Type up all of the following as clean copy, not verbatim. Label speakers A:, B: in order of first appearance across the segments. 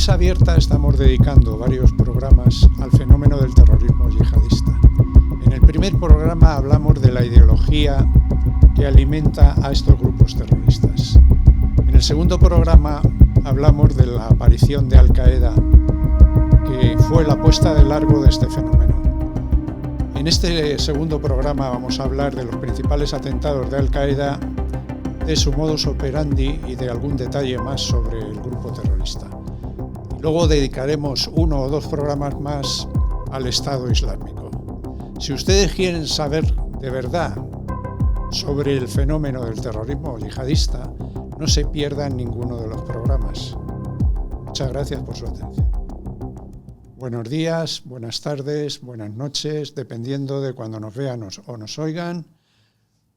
A: Mesa Abierta estamos dedicando varios programas al fenómeno del terrorismo yihadista. En el primer programa hablamos de la ideología que alimenta a estos grupos terroristas. En el segundo programa hablamos de la aparición de Al-Qaeda, que fue la puesta de largo de este fenómeno. En este segundo programa vamos a hablar de los principales atentados de Al-Qaeda, de su modus operandi y de algún detalle más sobre el grupo terrorista. Luego dedicaremos uno o dos programas más al Estado Islámico. Si ustedes quieren saber de verdad sobre el fenómeno del terrorismo yihadista, no se pierdan ninguno de los programas. Muchas gracias por su atención. Buenos días, buenas tardes, buenas noches, dependiendo de cuando nos vean o nos oigan.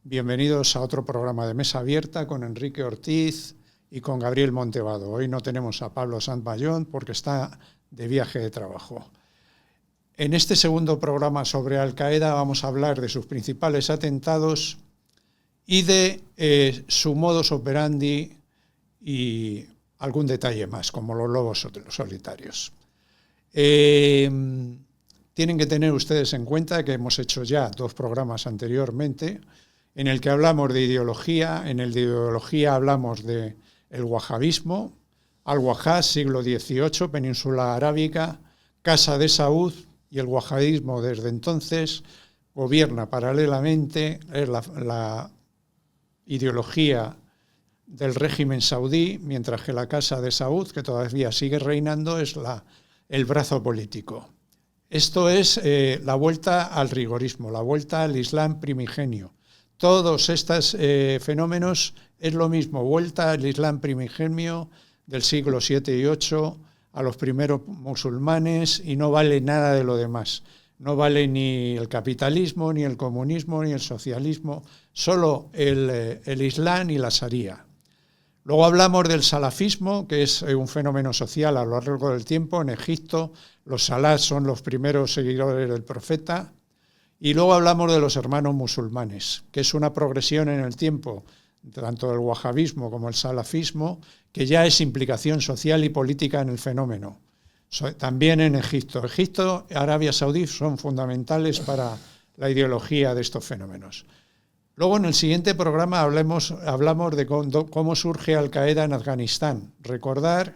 A: Bienvenidos a otro programa de Mesa Abierta con Enrique Ortiz y con Gabriel Montevado. Hoy no tenemos a Pablo Santmayón porque está de viaje de trabajo. En este segundo programa sobre Al-Qaeda vamos a hablar de sus principales atentados y de su modus operandi y algún detalle más, como los lobos solitarios. Tienen que tener ustedes en cuenta que hemos hecho ya dos programas anteriormente en el que hablamos de ideología. En el de ideología hablamos de el wahabismo, al-Wahhab, siglo XVIII, península arábica, Casa de Saud, y el wahabismo desde entonces gobierna paralelamente la ideología del régimen saudí, mientras que la Casa de Saud, que todavía sigue reinando, es el brazo político. Esto es la vuelta al rigorismo, la vuelta al Islam primigenio. Todos estos fenómenos es lo mismo, vuelta al Islam primigenio del siglo VII y VIII, a los primeros musulmanes, y no vale nada de lo demás. No vale ni el capitalismo, ni el comunismo, ni el socialismo, solo el Islam y la Sharia. Luego hablamos del salafismo, que es un fenómeno social a lo largo del tiempo. En Egipto los salafs son los primeros seguidores del profeta. Y luego hablamos de los hermanos musulmanes, que es una progresión en el tiempo, tanto del wahabismo como el salafismo, que ya es implicación social y política en el fenómeno. También en Egipto. Egipto y Arabia Saudí son fundamentales para la ideología de estos fenómenos. Luego, en el siguiente programa hablamos de cómo surge Al-Qaeda en Afganistán. Recordar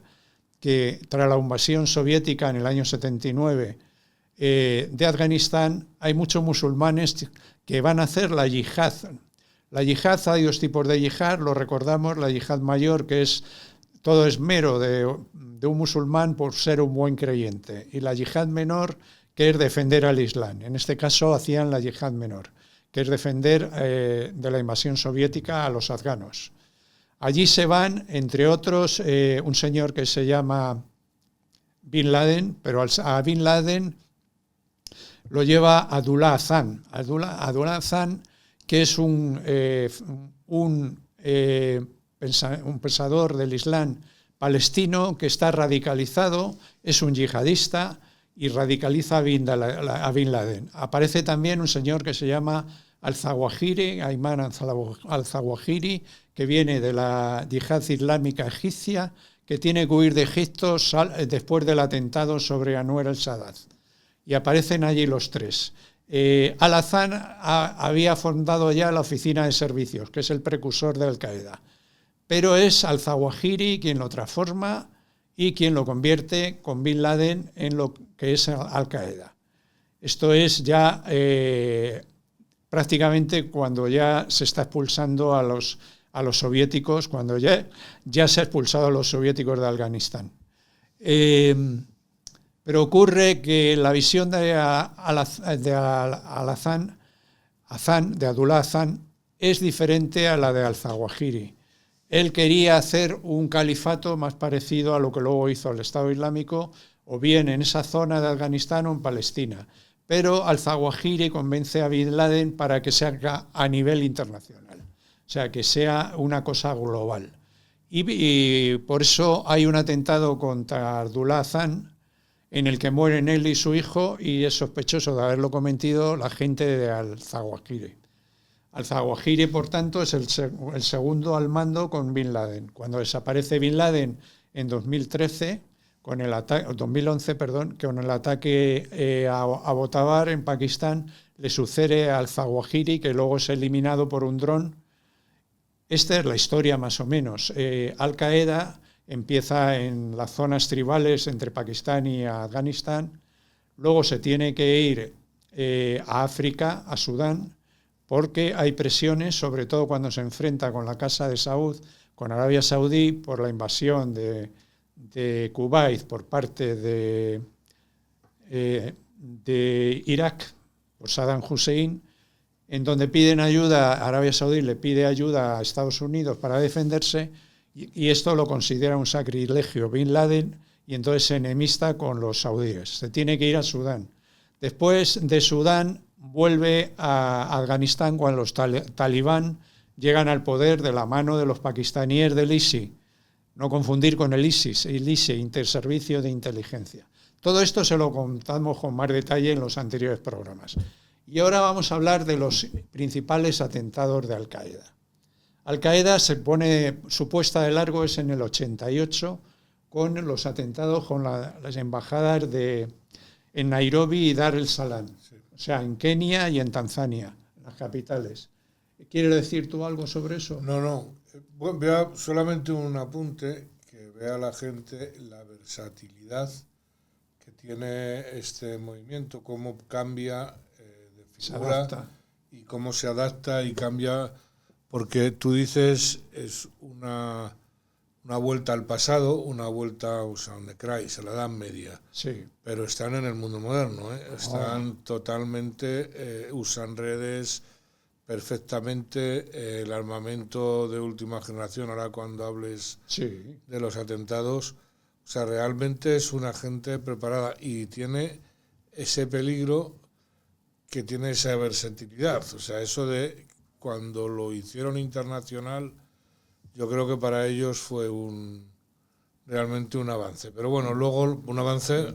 A: que tras la invasión soviética en el año 79 de Afganistán, hay muchos musulmanes que van a hacer la yihad. La yihad, hay dos tipos de yihad, lo recordamos: la yihad mayor, que es todo esmero de un musulmán por ser un buen creyente, y la yihad menor, que es defender al Islam. En este caso hacían la yihad menor, que es defender de la invasión soviética a los afganos. Allí se van, entre otros, un señor que se llama Bin Laden, pero a Bin Laden lo lleva Abdullah Azzam. Abdullah Azzam, que es un pensador del Islam palestino que está radicalizado, es un yihadista y radicaliza a Bin Laden. Aparece también un señor que se llama al-Zawahiri, Ayman al-Zawahiri, que viene de la yihad islámica egipcia, que tiene que huir de Egipto después del atentado sobre Anwar el-Sadat. Y aparecen allí los tres. Al-Azzam había fundado ya la Oficina de Servicios, que es el precursor de Al-Qaeda. Pero es al-Zawahiri quien lo transforma y quien lo convierte con Bin Laden en lo que es Al-Qaeda. Esto es ya prácticamente cuando ya se está expulsando a los soviéticos, cuando ya se ha expulsado a los soviéticos de Afganistán. Pero ocurre que la visión de Abdullah Azzam es diferente a la de al-Zawahiri. Él quería hacer un califato más parecido a lo que luego hizo el Estado Islámico, o bien en esa zona de Afganistán o en Palestina. Pero al-Zawahiri convence a Bin Laden para que se haga a nivel internacional, o sea, que sea una cosa global. Y por eso hay un atentado contra Abdullah Azzam en el que mueren él y su hijo, y es sospechoso de haberlo cometido la gente de al-Zawahiri. Al-Zawahiri, por tanto, es el segundo al mando con Bin Laden. Cuando desaparece Bin Laden en 2013, con el ataque, 2011, perdón, con el ataque a Abbottabad en Pakistán, le sucede al Zawahiri, que luego es eliminado por un dron. Esta es la historia más o menos. Al-Qaeda empieza en las zonas tribales entre Pakistán y Afganistán, luego se tiene que ir a África, a Sudán, porque hay presiones, sobre todo cuando se enfrenta con la Casa de Saud, con Arabia Saudí, por la invasión de Kuwait por parte de Irak, por Saddam Hussein, en donde piden ayuda, Arabia Saudí le pide ayuda a Estados Unidos para defenderse, y esto lo considera un sacrilegio Bin Laden, y entonces se enemista con los saudíes. Se tiene que ir a Sudán. Después de Sudán vuelve a Afganistán cuando los talibán llegan al poder de la mano de los pakistaníes del ISI. No confundir con el ISIS, el ISI, Interservicio de Inteligencia. Todo esto se lo contamos con más detalle en los anteriores programas. Y ahora vamos a hablar de los principales atentados de Al-Qaeda. Al-Qaeda se pone, su puesta de largo es en el 88, con los atentados con las embajadas en Nairobi y Dar es Salaam, sí. O sea, en Kenia y en Tanzania, las capitales. ¿Quieres decir tú algo sobre eso?
B: No. Bueno, vea solamente un apunte, que vea la gente la versatilidad que tiene este movimiento, cómo cambia de figura y cómo se adapta y cambia, porque tú dices es una vuelta al pasado, una vuelta, o sea, donde se la dan media.
A: Sí.
B: Pero están en el mundo moderno, ¿eh? Están totalmente, usan redes perfectamente, el armamento de última generación, ahora cuando hables de los atentados. O sea, realmente es una gente preparada y tiene ese peligro que tiene esa versatilidad. O sea, eso de cuando lo hicieron internacional, yo creo que para ellos fue realmente un avance. Pero bueno, luego un avance...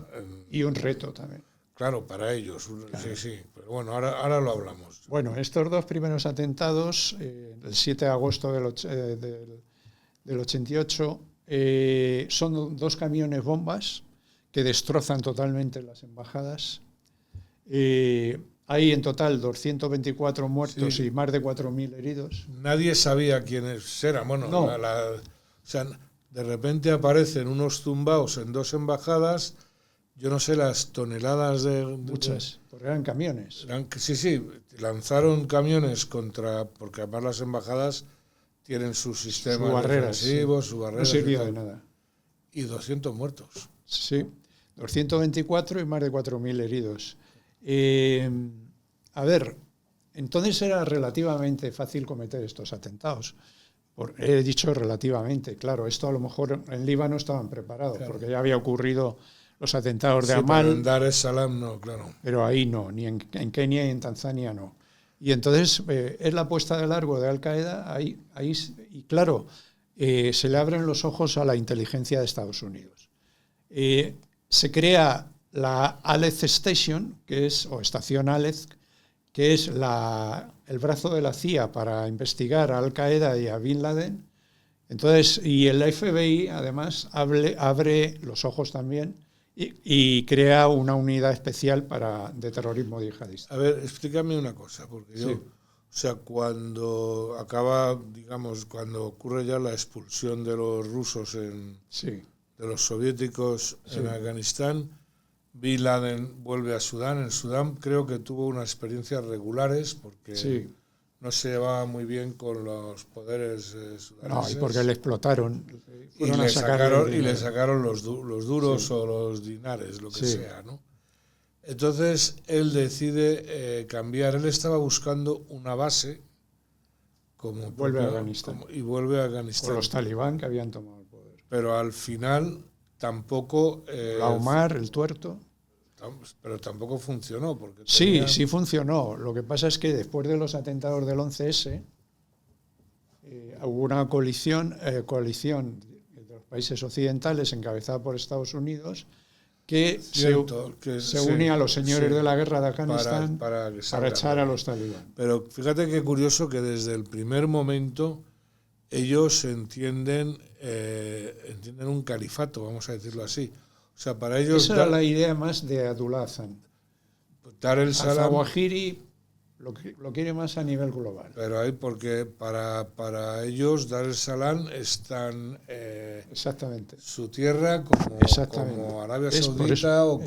A: y un reto también.
B: Claro, para ellos, claro. Sí. Pero bueno, ahora lo hablamos.
A: Bueno, estos dos primeros atentados, el 7 de agosto del 88, son dos camiones bombas que destrozan totalmente las embajadas. Hay en total 224 muertos y más de 4.000 heridos.
B: Nadie sabía quiénes eran. Bueno,
A: no.
B: O sea, de repente aparecen unos tumbaos en dos embajadas, yo no sé las toneladas de...
A: Muchas, porque eran camiones.
B: Sí, lanzaron camiones porque además las embajadas tienen sus sistemas defensivos, su barrera.
A: No sirvió de nada.
B: Y 200 muertos.
A: Sí, 224 y más de 4.000 heridos. A ver, entonces era relativamente fácil cometer estos atentados. He dicho relativamente, claro, esto a lo mejor en Líbano estaban preparados, claro, porque ya había ocurrido los atentados de Amal.
B: Pero en Dar es Salaam no, claro.
A: Pero ahí no, ni en Kenia y en Tanzania no. Y entonces es la puesta de largo de Al-Qaeda, ahí y claro, se le abren los ojos a la inteligencia de Estados Unidos. Se crea la Aleph Station, o Estación Aleph, que es el brazo de la CIA para investigar a Al-Qaeda y a Bin Laden. Entonces, y el FBI además abre los ojos también y crea una unidad especial de terrorismo yihadista.
B: A ver, explícame una cosa, porque yo, o sea, cuando ocurre ya la expulsión de los rusos de los soviéticos en Afganistán, Bin Laden vuelve a Sudán. En Sudán creo que tuvo unas experiencias regulares porque no se llevaba muy bien con los poderes sudaneses.
A: No, y porque le explotaron.
B: Y le sacaron los duros o los dinares, lo que sea, ¿no? Entonces él decide cambiar. Él estaba buscando una base
A: vuelve a Afganistán.
B: Y vuelve a Afganistán.
A: Con los talibán que habían tomado el poder.
B: Pero al final tampoco...
A: la Omar, el tuerto.
B: Pero tampoco funcionó. Porque
A: sí funcionó. Lo que pasa es que después de los atentados del 11S hubo una coalición de los países occidentales encabezada por Estados Unidos que se unía a los señores de la guerra de Afganistán para echar a los talibán.
B: Pero fíjate qué curioso que desde el primer momento ellos entienden un califato, vamos a decirlo así. O sea, para ellos...
A: Esa era la idea más de Abdullah Hassan.
B: Dar el Salam...
A: Zawahiri lo quiere más a nivel global.
B: Pero hay porque para ellos Dar el Salam es tan...
A: exactamente.
B: Su tierra como Arabia Saudita o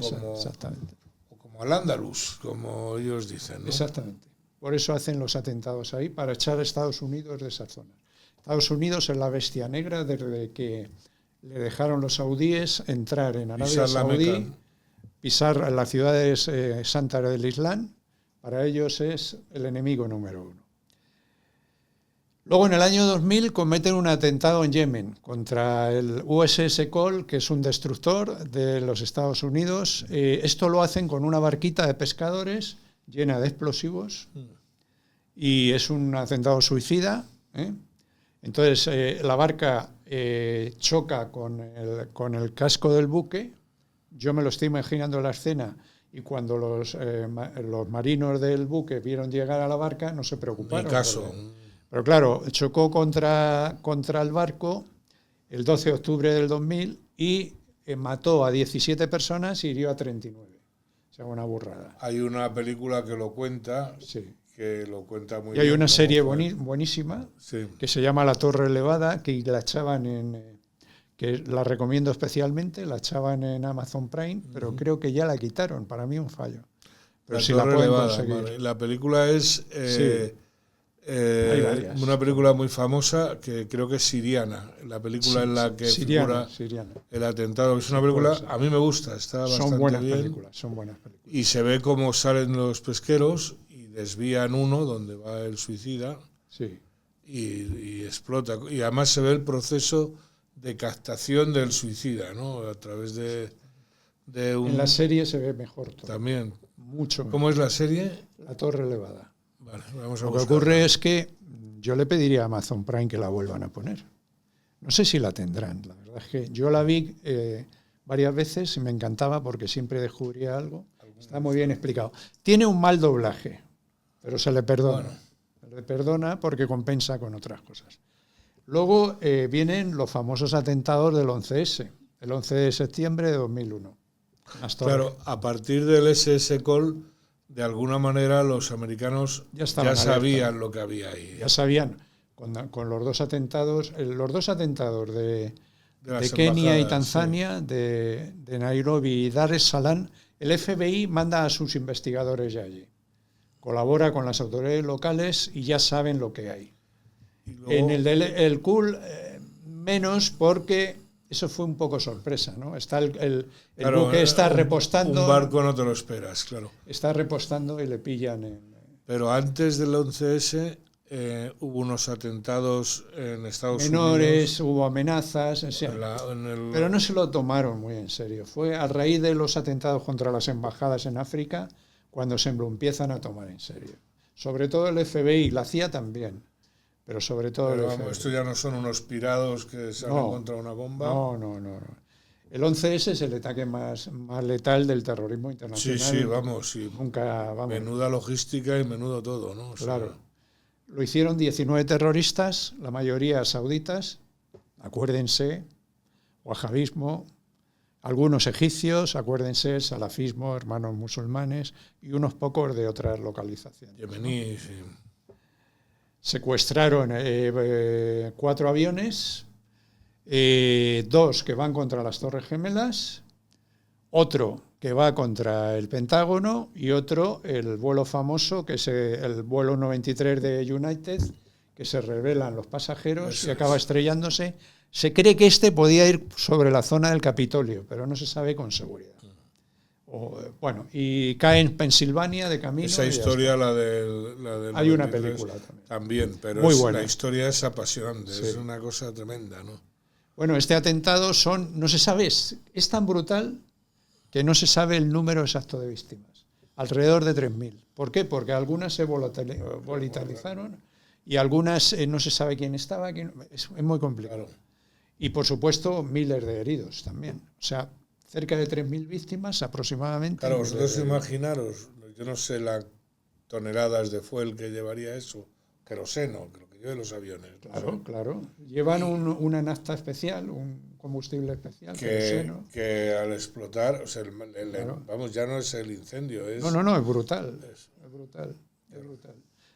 B: como Al-Ándalus, como ellos dicen, ¿no?
A: Exactamente. Por eso hacen los atentados ahí, para echar a Estados Unidos de esa zona. Estados Unidos es la bestia negra desde que le dejaron los saudíes entrar en Arabia Saudí, pisar las ciudades santas del Islam. Para ellos es el enemigo número uno. Luego, en el año 2000, cometen un atentado en Yemen contra el USS Cole, que es un destructor de los Estados Unidos. Esto lo hacen con una barquita de pescadores llena de explosivos y es un atentado suicida. Entonces, la barca choca con el casco del buque. Yo me lo estoy imaginando la escena. Y cuando los marinos del buque vieron llegar a la barca, no se preocuparon.
B: Ni caso.
A: Pero claro, chocó contra el barco el 12 de octubre del 2000 y mató a 17 personas y hirió a 39. O sea, una burrada.
B: Hay una película que lo cuenta,
A: sí.
B: Que lo cuenta muy bien.
A: Y hay una serie buenísima,
B: sí,
A: que se llama La Torre Elevada, que la echaban que la recomiendo especialmente, la echaban en Amazon Prime, pero creo que ya la quitaron, para mí un fallo. Pero si la pueden conseguir.
B: La película es una película muy famosa que creo que es siriana, la película en la que figura el atentado. Es una película, a mí me gusta, está bastante bien.
A: Son buenas películas.
B: Y se ve cómo salen los pesqueros y desvían uno donde va el suicida y explota. Y además se ve el proceso de captación del suicida, ¿no? A través de un...
A: En la serie se ve mejor todo.
B: También.
A: Mucho mejor.
B: ¿Cómo es la serie?
A: La Torre Elevada.
B: Vale, vamos a
A: Lo que ocurre es que yo le pediría a Amazon Prime que la vuelvan a poner. No sé si la tendrán. La verdad es que yo la vi varias veces y me encantaba porque siempre descubría algo. Está muy bien explicado. Tiene un mal doblaje, pero se le perdona. Bueno. Se le perdona porque compensa con otras cosas. Luego vienen los famosos atentados del 11S, el 11 de septiembre de 2001.
B: Claro, a partir del SS Cole, de alguna manera los americanos ya sabían lo que había ahí.
A: Ya sabían, con los dos atentados de Kenia y Tanzania, de Nairobi y Dar es Salaam, el FBI manda a sus investigadores ya allí. Colabora con las autoridades locales y ya saben lo que hay. Luego, en el CUL menos porque eso fue un poco sorpresa, ¿no? Está el buque está repostando.
B: Un barco no te lo esperas, claro.
A: Está repostando y le pillan.
B: Pero antes del 11S hubo unos atentados en Estados Unidos.
A: Menores, hubo amenazas, pero no se lo tomaron muy en serio. Fue a raíz de los atentados contra las embajadas en África cuando se lo empiezan a tomar en serio. Sobre todo el FBI, la CIA también. Pero sobre todo
B: esto ya no son unos pirados que salen contra una bomba.
A: No. El 11S es el ataque más letal del terrorismo internacional.
B: Sí, vamos.
A: Nunca.
B: Menuda logística y menudo todo, ¿no?
A: Claro. Lo hicieron 19 terroristas, la mayoría sauditas, acuérdense, wahabismo, algunos egipcios, acuérdense, salafismo, hermanos musulmanes y unos pocos de otras localizaciones.
B: Yemeníes, sí.
A: Secuestraron 4 aviones, 2 que van contra las Torres Gemelas, otro que va contra el Pentágono y otro, el vuelo famoso, que es el vuelo 93 de United, que se revelan los pasajeros y acaba estrellándose. Se cree que podía ir sobre la zona del Capitolio, pero no se sabe con seguridad. Y cae en Pensilvania de camino.
B: Esa historia, la del
A: hay una película
B: también, pero
A: muy buena.
B: La historia es apasionante, es una cosa tremenda, ¿no?
A: Bueno, este atentado no se sabe, es tan brutal que no se sabe el número exacto de víctimas. Alrededor de 3.000. ¿Por qué? Porque algunas se volatilizaron y algunas no se sabe quién estaba. Es muy complicado. Claro. Y por supuesto, miles de heridos también. O sea, cerca de 3.000 víctimas aproximadamente.
B: Claro, vosotros imaginaros, yo no sé las toneladas de fuel que llevaría eso, queroseno, creo que lleve los aviones.
A: Claro. Llevan una nafta especial, combustible especial.
B: Que al explotar, o sea,
A: claro.
B: Vamos, ya no es el incendio. Es,
A: no, es brutal. Es brutal.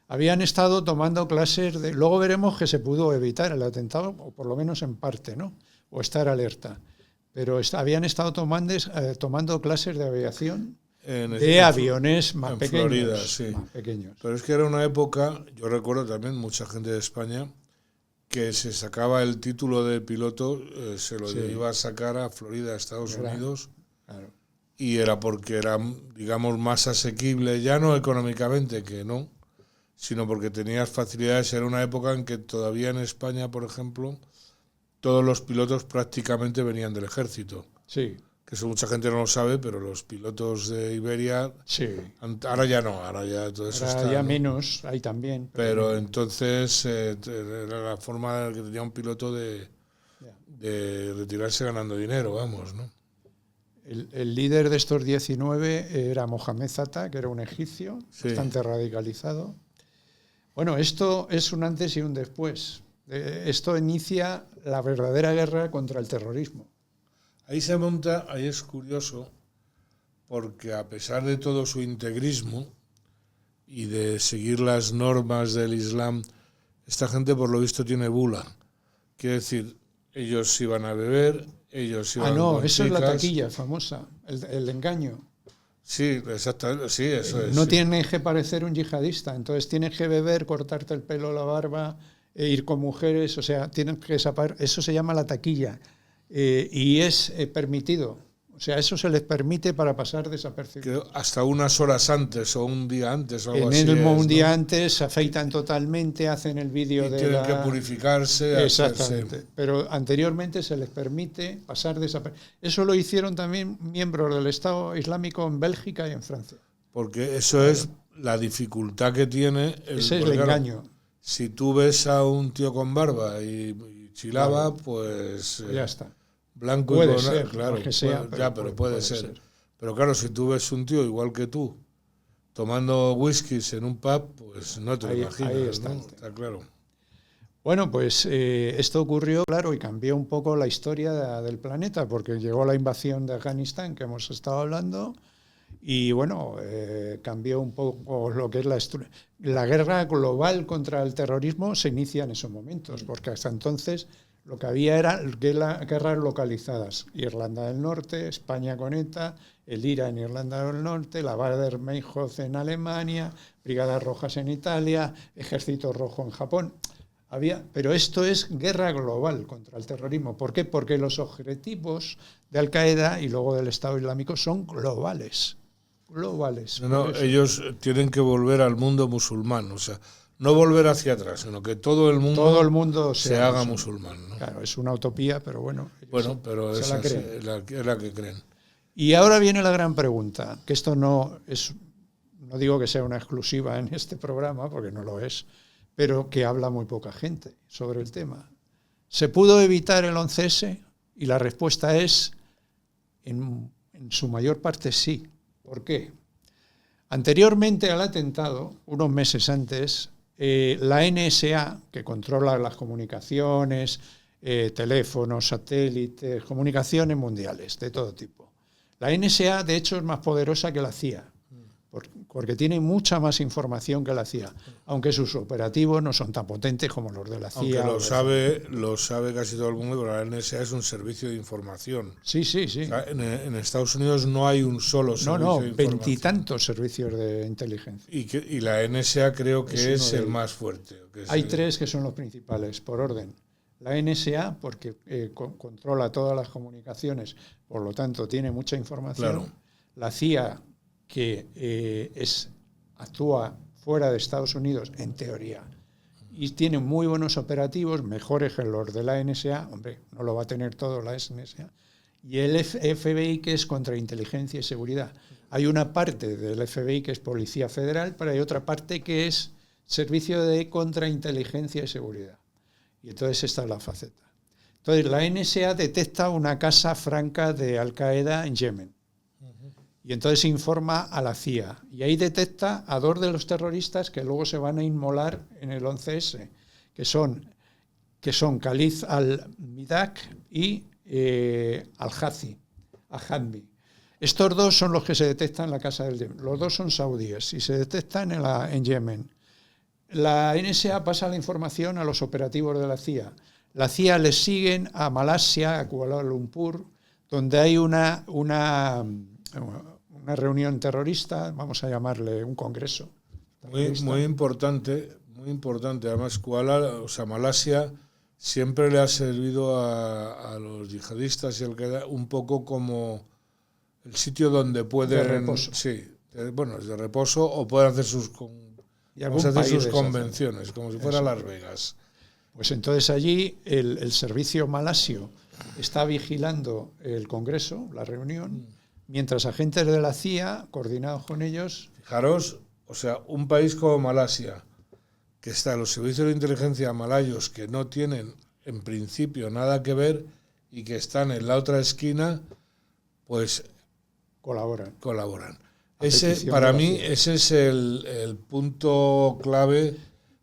A: Habían estado tomando clases luego veremos que se pudo evitar el atentado, o por lo menos en parte, ¿no? O estar alerta. Pero habían estado tomando clases de aviación de aviones más pequeños.
B: Florida, sí.
A: Más pequeños.
B: Pero es que era una época, yo recuerdo también mucha gente de España que se sacaba el título de piloto, se lo iba a sacar a Florida, Estados Unidos,
A: claro.
B: Y era porque era, digamos, más asequible, ya no económicamente, que no, sino porque tenías facilidades. Era una época en que todavía en España, por ejemplo, todos los pilotos prácticamente venían del ejército.
A: Sí.
B: Que eso mucha gente no lo sabe, pero los pilotos de Iberia,
A: sí.
B: Ahora ya no, ahora ya todo eso
A: ahora
B: está.
A: Ya
B: ¿no?
A: Menos, hay también.
B: Pero entonces era la forma que tenía un piloto de retirarse ganando dinero, vamos, ¿no?
A: El líder de estos 19 era Mohamed Atta, que era un egipcio, bastante radicalizado. Bueno, esto es un antes y un después. Esto inicia la verdadera guerra contra el terrorismo.
B: Ahí se monta, ahí es curioso, porque a pesar de todo su integrismo y de seguir las normas del Islam, esta gente por lo visto tiene bula. Quiere decir, ellos iban a beber, ellos iban con
A: eso
B: chicas.
A: Es la taquilla famosa, el engaño.
B: Sí, exactamente, sí, eso es.
A: No tienes que parecer un yihadista, entonces tienes que beber, cortarte el pelo, la barba, ir con mujeres, o sea, tienes que sapar, eso se llama la taquilla. Y es permitido, o sea, eso se les permite para pasar desapercibido.
B: Hasta unas horas antes o un día antes o algo así.
A: Un día antes se afeitan totalmente, hacen el vídeo de
B: tienen que purificarse.
A: Exactamente, pero anteriormente se les permite pasar desapercibido. Eso lo hicieron también miembros del Estado Islámico en Bélgica y en Francia.
B: Porque eso es la dificultad que tiene.
A: Ese es el engaño.
B: Si tú ves a un tío con barba y chilaba, pues
A: ya está.
B: Blanco
A: puede
B: y
A: ser,
B: claro,
A: que sea,
B: pero puede ser. Pero claro, si tú ves un tío igual que tú tomando whiskies en un pub, pues no te lo imaginas. Ahí está, ¿no? Está claro.
A: Bueno, pues esto ocurrió, claro, y cambió un poco la historia del planeta, porque llegó la invasión de Afganistán, que hemos estado hablando, y bueno, cambió un poco lo que es la guerra global contra el terrorismo. Se inicia en esos momentos, porque hasta entonces lo que había era guerras localizadas. Irlanda del Norte, España con ETA, el IRA en Irlanda del Norte, la Baader-Meinhof en Alemania, Brigadas Rojas en Italia, Ejército Rojo en Japón. Pero esto es guerra global contra el terrorismo. ¿Por qué? Porque los objetivos de Al-Qaeda y luego del Estado Islámico son globales.
B: No, ellos tienen que volver al mundo musulmán, o sea, no volver hacia atrás, sino que todo el mundo se haga musulmán, ¿no?
A: Claro, es una utopía, pero bueno.
B: Pero es la que creen.
A: Y ahora viene la gran pregunta, que esto no digo que sea una exclusiva en este programa, porque no lo es, pero que habla muy poca gente sobre el tema. ¿Se pudo evitar el 11S? Y la respuesta es, en su mayor parte, sí. ¿Por qué? Anteriormente al atentado, unos meses antes, la NSA, que controla las comunicaciones, teléfonos, satélites, comunicaciones mundiales de todo tipo. La NSA, de hecho, es más poderosa que la CIA, porque tiene mucha más información que la CIA, aunque sus operativos no son tan potentes como los de la CIA.
B: Aunque lo sabe casi todo el mundo, pero la NSA es un servicio de información.
A: Sí.
B: O sea, en Estados Unidos no hay un solo servicio de información.
A: 20 y tantos servicios de inteligencia.
B: Y la NSA creo que es el más fuerte.
A: Hay 3 que son los principales, por orden. La NSA, porque controla todas las comunicaciones, por lo tanto tiene mucha información.
B: Claro.
A: La CIA, que actúa fuera de Estados Unidos, en teoría, y tiene muy buenos operativos, mejores que los de la NSA, hombre, no lo va a tener todo la NSA, y el FBI, que es contrainteligencia y seguridad. Hay una parte del FBI que es Policía Federal, pero hay otra parte que es Servicio de Contrainteligencia y Seguridad. Y entonces esta es la faceta. Entonces la NSA detecta una casa franca de Al-Qaeda en Yemen. Y entonces informa a la CIA. Y ahí detecta a 2 de los terroristas que luego se van a inmolar en el 11S, que son Khalid al-Midak y al-Hadmi. Estos dos son los que se detectan en la Casa del Yemen. Los dos son saudíes y se detectan en Yemen. La NSA pasa la información a los operativos de la CIA. La CIA les siguen a Malasia, a Kuala Lumpur, donde hay una reunión terrorista, vamos a llamarle un congreso.
B: Muy importante. Además, Malasia siempre le ha servido a los yihadistas y Al-Qaeda un poco como el sitio donde pueden...
A: De reposo.
B: Sí, es de reposo o pueden hacer sus convenciones, como si fuera Las Vegas.
A: Pues entonces allí el servicio malasio está vigilando el congreso, la reunión, mientras agentes de la CIA, coordinados con ellos...
B: Fijaros, un país como Malasia, que está en los servicios de inteligencia malayos que no tienen en principio nada que ver y que están en la otra esquina, pues colaboran. Para mí ese es el punto clave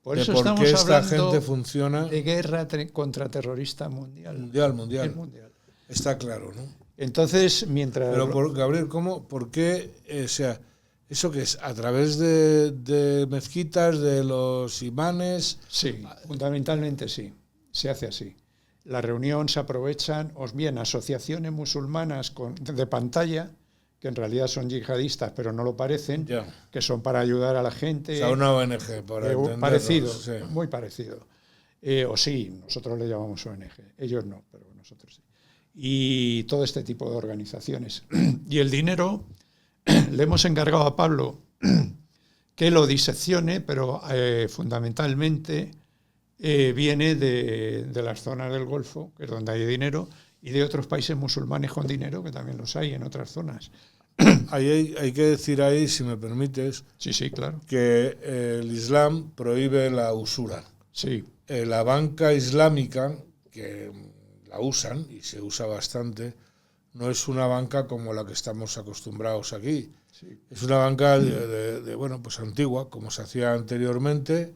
A: por eso
B: de por qué esta gente
A: hablando
B: funciona.
A: De guerra contraterrorista mundial.
B: Mundial. Está claro, ¿no?
A: Entonces, mientras...
B: Pero, Gabriel, ¿por qué? ¿Eso qué es? ¿A través de mezquitas, de los imanes?
A: Sí, fundamentalmente sí. Se hace así. La reunión se aprovechan, asociaciones musulmanas de pantalla, que en realidad son yihadistas, pero no lo parecen, que son para ayudar a la gente.
B: Una ONG, para entenderlo.
A: Parecido,
B: sí.
A: Muy parecido. Nosotros le llamamos ONG. Ellos no, pero nosotros sí. Y todo este tipo de organizaciones. Y el dinero le hemos encargado a Pablo que lo diseccione, pero fundamentalmente viene de las zonas del Golfo, que es donde hay dinero, y de otros países musulmanes con dinero, que también los hay en otras zonas.
B: Hay que decir ahí, si me permites,
A: sí, claro,
B: que el Islam prohíbe la usura.
A: Sí.
B: La banca islámica, que la usan, y se usa bastante, no es una banca como la que estamos acostumbrados aquí.
A: Sí.
B: Es una banca pues antigua, como se hacía anteriormente,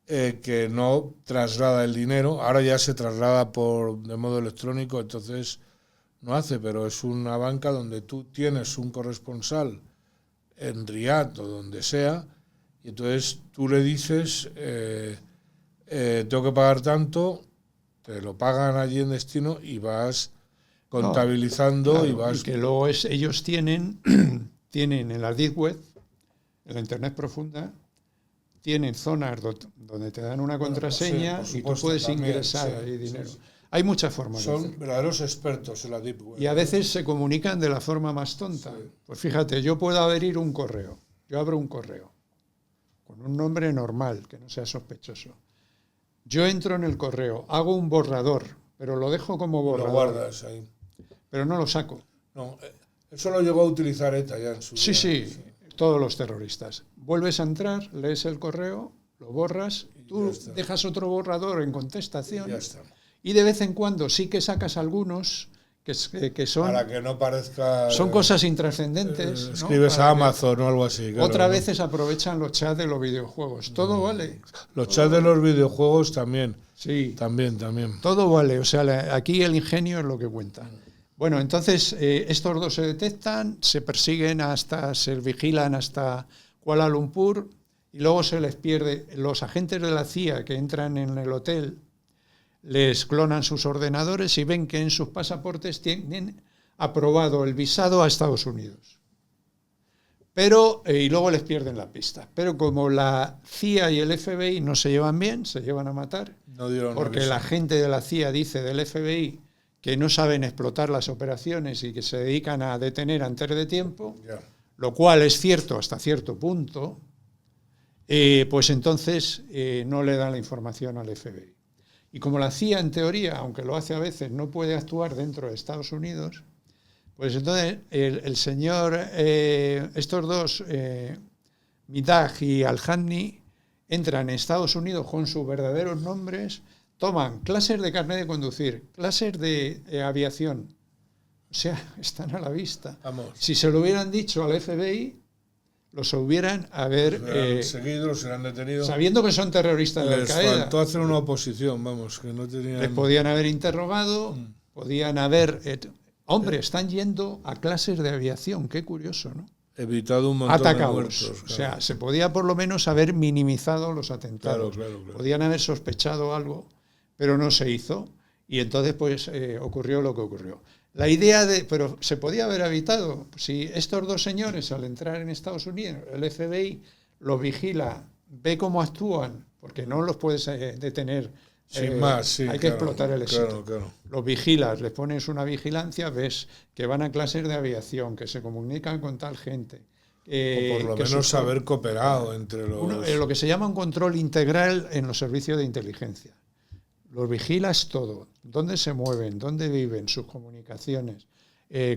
B: que no traslada el dinero. Ahora ya se traslada de modo electrónico, entonces no hace, pero es una banca donde tú tienes un corresponsal en Riad o donde sea, y entonces tú le dices, tengo que pagar tanto, te lo pagan allí en destino y vas contabilizando.
A: Claro,
B: y vas...
A: Y que luego ellos tienen en la Deep Web, en la Internet profunda, tienen zonas donde te dan una contraseña y tú puedes ingresar ahí dinero. Sí. Hay muchas formas.
B: Son verdaderos expertos en la Deep Web.
A: Y a veces se comunican de la forma más tonta. Sí. Pues fíjate, yo puedo abrir un correo. Yo abro un correo con un nombre normal, que no sea sospechoso. Yo entro en el correo, hago un borrador, pero lo dejo como borrador.
B: Lo guardas ahí.
A: Pero no lo saco.
B: No, eso lo llegó a utilizar ETA ya en su día.
A: Sí, todos los terroristas. Vuelves a entrar, lees el correo, lo borras, tú dejas otro borrador en contestación.
B: Y ya está.
A: Y de vez en cuando sí que sacas algunos que son...
B: Para que no parezca...
A: Son cosas intrascendentes.
B: Escribes a Amazon o algo así. Claro,
A: otras veces aprovechan los chats de los videojuegos. Todo vale.
B: Los chats de los videojuegos también.
A: Sí.
B: También.
A: Todo vale. O sea, aquí el ingenio es lo que cuenta. Bueno, entonces estos dos se detectan, se persiguen se vigilan hasta Kuala Lumpur y luego se les pierde. Los agentes de la CIA que entran en el hotel les clonan sus ordenadores y ven que en sus pasaportes tienen aprobado el visado a Estados Unidos. Pero, y luego les pierden la pista. Pero como la CIA y el FBI no se llevan bien, se llevan a matar, porque la gente de la CIA dice del FBI que no saben explotar las operaciones y que se dedican a detener antes de tiempo, lo cual es cierto hasta cierto punto, pues entonces no le dan la información al FBI. Y como la CIA, en teoría, aunque lo hace a veces, no puede actuar dentro de Estados Unidos, pues entonces el señor, estos dos, Midaj y Al-Hadmi, entran en Estados Unidos con sus verdaderos nombres, toman clases de carnet de conducir, clases de aviación. O sea, están a la vista.
B: Vamos.
A: Si se lo hubieran dicho al FBI, los hubieran
B: seguido, los hubieran detenido.
A: Sabiendo que son terroristas de Al-Qaeda.
B: Les faltó hacer una oposición, vamos, que no tenían...
A: Les podían haber interrogado podían haber... hombre, están yendo a clases de aviación, qué curioso, ¿no?
B: Evitado un montón de muertos.
A: Claro. O sea, se podía por lo menos haber minimizado los atentados.
B: Claro.
A: Podían haber sospechado algo, pero no se hizo. Y entonces, pues, ocurrió lo que ocurrió. La idea pero se podía haber evitado. Si estos dos señores, al entrar en Estados Unidos, el FBI los vigila, ve cómo actúan, porque no los puedes detener.
B: Sin más, sí.
A: Hay que explotar el éxito.
B: Claro.
A: Los vigilas, les pones una vigilancia, ves que van a clases de aviación, que se comunican con tal gente.
B: O por lo menos haber cooperado entre los...
A: lo que se llama un control integral en los servicios de inteligencia. Los vigilas todo, dónde se mueven, dónde viven, sus comunicaciones,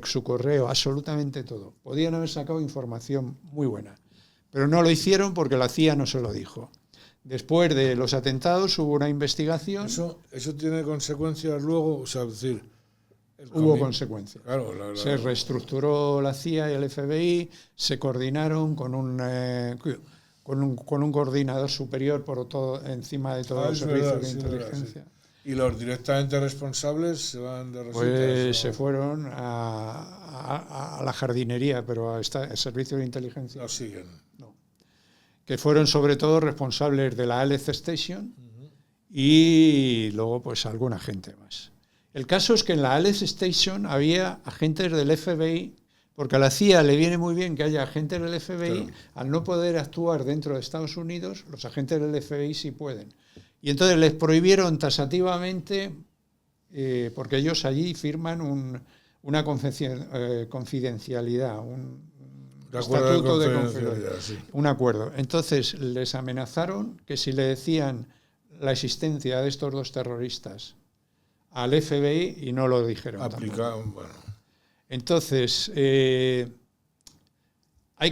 A: su correo, absolutamente todo. Podían haber sacado información muy buena, pero no lo hicieron porque la CIA no se lo dijo. Después de los atentados hubo una investigación.
B: Eso tiene consecuencias luego, o sea, es decir...
A: Hubo consecuencias.
B: Claro,
A: Se reestructuró la CIA y el FBI, se coordinaron con un coordinador superior encima de todos los servicios de inteligencia.
B: ¿Y los directamente responsables se van de rositas?
A: Pues se fueron a la jardinería, pero al servicio de inteligencia.
B: No siguen.
A: No. Que fueron sobre todo responsables de la Aleph Station y luego pues alguna gente más. El caso es que en la Aleph Station había agentes del FBI, porque a la CIA le viene muy bien que haya agentes del FBI, claro. Al no poder actuar dentro de Estados Unidos, los agentes del FBI sí pueden. Y entonces les prohibieron tasativamente, porque ellos allí firman una confidencialidad, un estatuto de confidencialidad, sí. Un acuerdo. Entonces les amenazaron que si le decían la existencia de estos dos terroristas al FBI, y no lo dijeron.
B: Aplicaron, bueno.
A: Entonces, hay